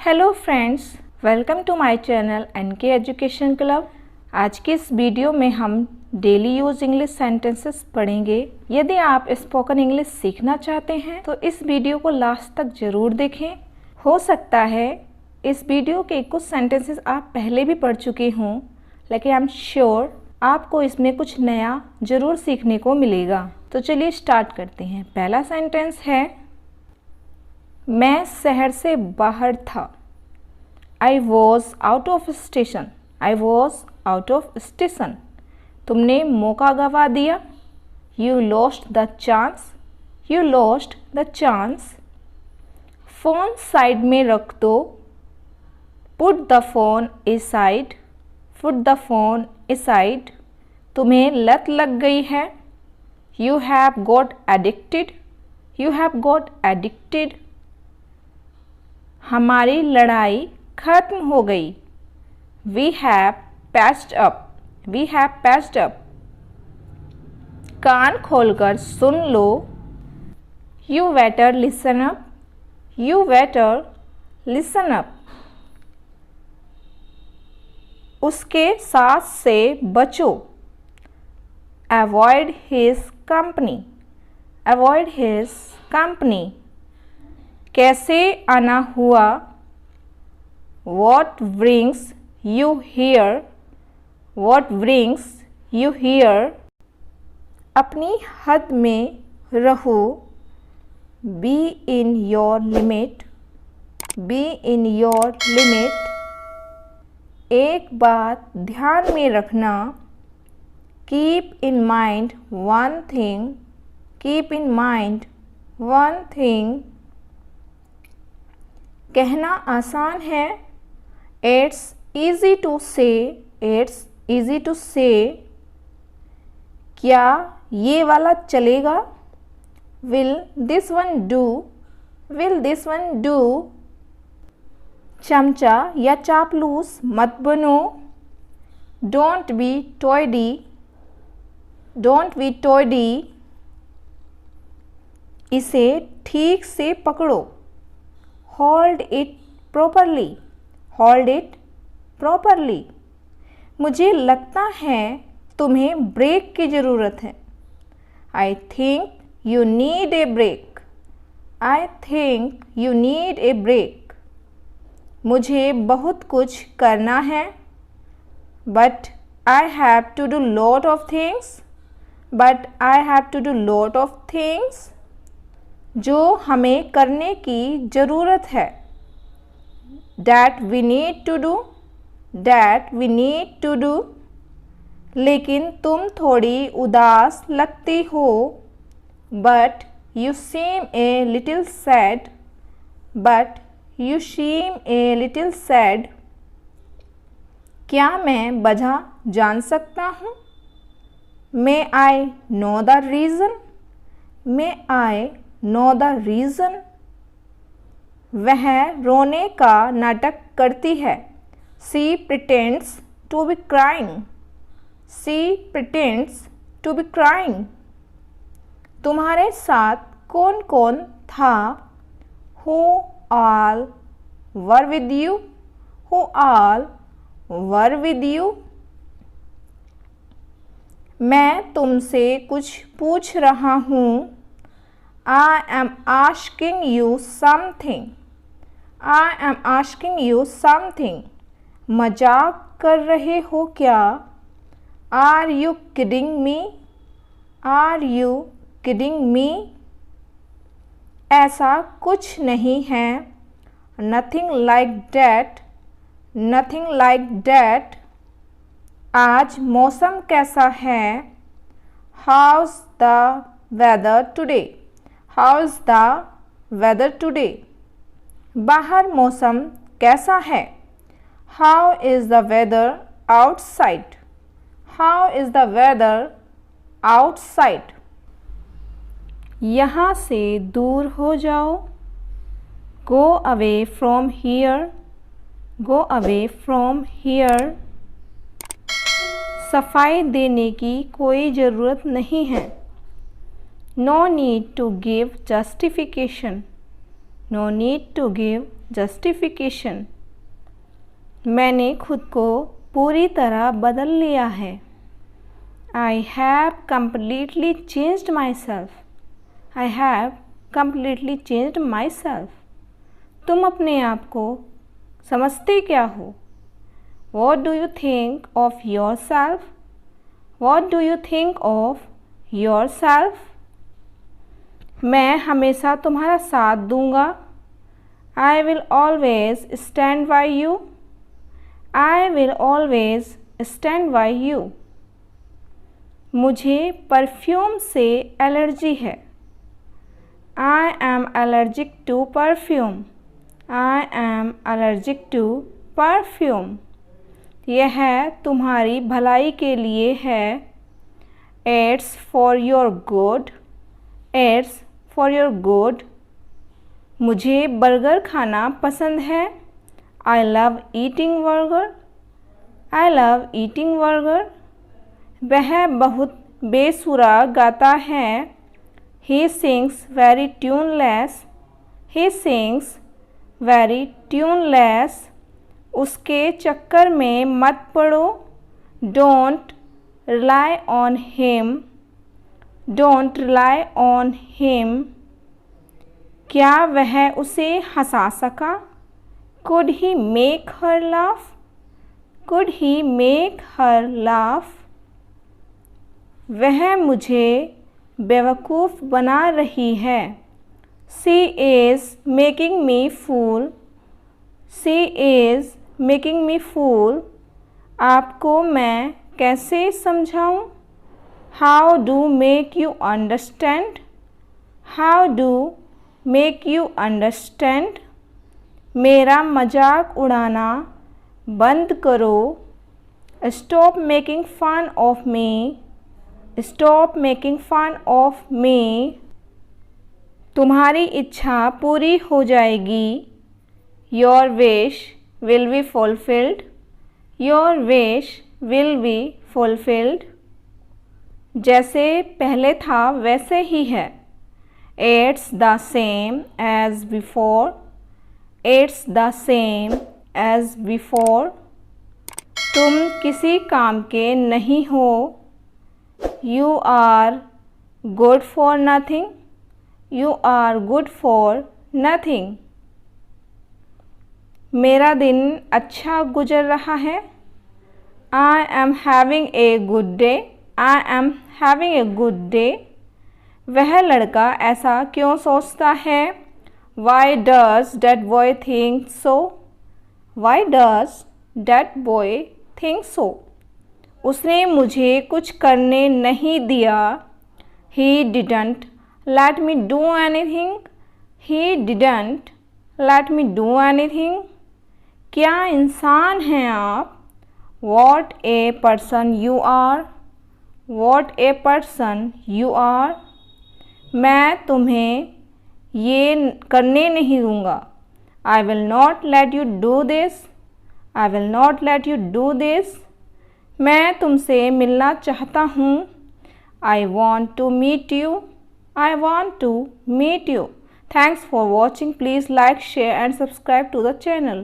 Hello friends, welcome to my channel NK education club. आज के इस वीडियो में हम डेली यूज इंग्लिश सेंटेंसेस पढ़ेंगे। यदि आप स्पोकन इंग्लिश सीखना चाहते हैं तो इस वीडियो को लास्ट तक ज़रूर देखें। हो सकता है इस वीडियो के कुछ सेंटेंसेस आप पहले भी पढ़ चुके हों, लेकिन आई एम श्योर आपको इसमें कुछ नया ज़रूर सीखने को मिलेगा। तो चलिए स्टार्ट करते हैं। पहला सेंटेंस है, मैं शहर से बाहर था। I was out of station. I was out of station. तुमने मौका गवा दिया। You lost the chance. You lost the chance. Phone side में रख दो। Put the phone aside. Put the phone aside. तुम्हें लत लग गई है। You have got addicted. You have got addicted. हमारी लड़ाई खत्म हो गई। We have patched up. We have patched up. कान खोलकर सुन लो। You better listen up. You better listen up. उसके साथ से बचो। Avoid his company. Avoid his company. कैसे आना हुआ? What brings you here? What brings you here? अपनी हद में रहो। Be in your limit. Be in your limit. एक बात ध्यान में रखना। Keep in mind one thing. Keep in mind one thing. कहना आसान है। It's easy to say. It's easy to say. क्या ये वाला चलेगा? Will this one do? Will this one do? चमचा या चापलूस मत बनो। Don't be toady. Don't be toady. इसे ठीक से पकड़ो। Hold it properly. Hold it properly. मुझे लगता है तुम्हें ब्रेक की ज़रूरत है। I think you need a break. I think you need a break. मुझे बहुत कुछ करना है। But I have to do lot of things. But I have to do lot of things. जो हमें करने की ज़रूरत है। That we need to do. That we need to do. लेकिन तुम थोड़ी उदास लगती हो। But you seem a little sad. But you seem a little sad. क्या मैं वजह जान सकता हूँ? May I know the reason? May I know the reason? वह रोने का नाटक करती है। She pretends to be crying. She pretends to be crying. तुम्हारे साथ कौन कौन था? Who all were with you? Who all were with you? मैं तुमसे कुछ पूछ रहा हूँ। I am asking you something. I am asking you something. मजाक कर रहे हो क्या? Are you kidding me? Are you kidding me? ऐसा कुछ नहीं है। Nothing like that. Nothing like that. आज मौसम कैसा है? How's the weather today? How's the weather today? बाहर मौसम कैसा है? How is the weather outside? How is the weather outside? यहाँ से दूर हो जाओ। Go away from here. Go away from here. सफाई देने की कोई ज़रूरत नहीं है। No need to give justification. No need to give justification. मैंने खुद को पूरी तरह बदल लिया है। I have completely changed my self. I have completely changed my self. तुम अपने आप को समझते क्या हो? What do you think of your self? What do you think of your self? मैं हमेशा तुम्हारा साथ दूंगा। I will always stand by you. I will always stand by you. मुझे परफ्यूम से एलर्जी है। I am allergic to perfume. I am allergic to perfume. यह तुम्हारी भलाई के लिए है। It's for your good. It's for your good. मुझे बर्गर खाना पसंद है। I love eating burger. I love eating burger. वह बहुत बेसुरा गाता है। He sings very tuneless. He sings very tuneless. उसके चक्कर में मत पड़ो। Don't rely on him. Don't rely on him. क्या वह उसे हंसा सका? Could he make her laugh? Could he make her laugh? वह मुझे बेवकूफ़ बना रही है। She is making me fool. She is making me fool. आपको मैं कैसे समझाऊं? How do make you understand? How do make you understand? मेरा मजाक उड़ाना बंद करो। Stop making fun of me. Stop making fun of me. तुम्हारी इच्छा पूरी हो जाएगी। Your wish will be fulfilled. Your wish will be fulfilled. जैसे पहले था वैसे ही है। It's the same as before. It's the same as before. तुम किसी काम के नहीं हो। You are good for nothing. You are good for nothing. मेरा दिन अच्छा गुजर रहा है। I am having a good day. I am having a good day. वह लड़का ऐसा क्यों सोचता है? Why does that boy think so? Why does that boy think so? उसने मुझे कुछ करने नहीं दिया। He didn't let me do anything. He didn't let me do anything. क्या इंसान हैं आप? What a person you are. What a person you are. मैं तुम्हें ये करने नहीं दूँगा। I will not let you do this. I will not let you do this. मैं तुमसे मिलना चाहता हूँ। I want to meet you. I want to meet you. Thanks for watching. Please like, share and subscribe to the channel.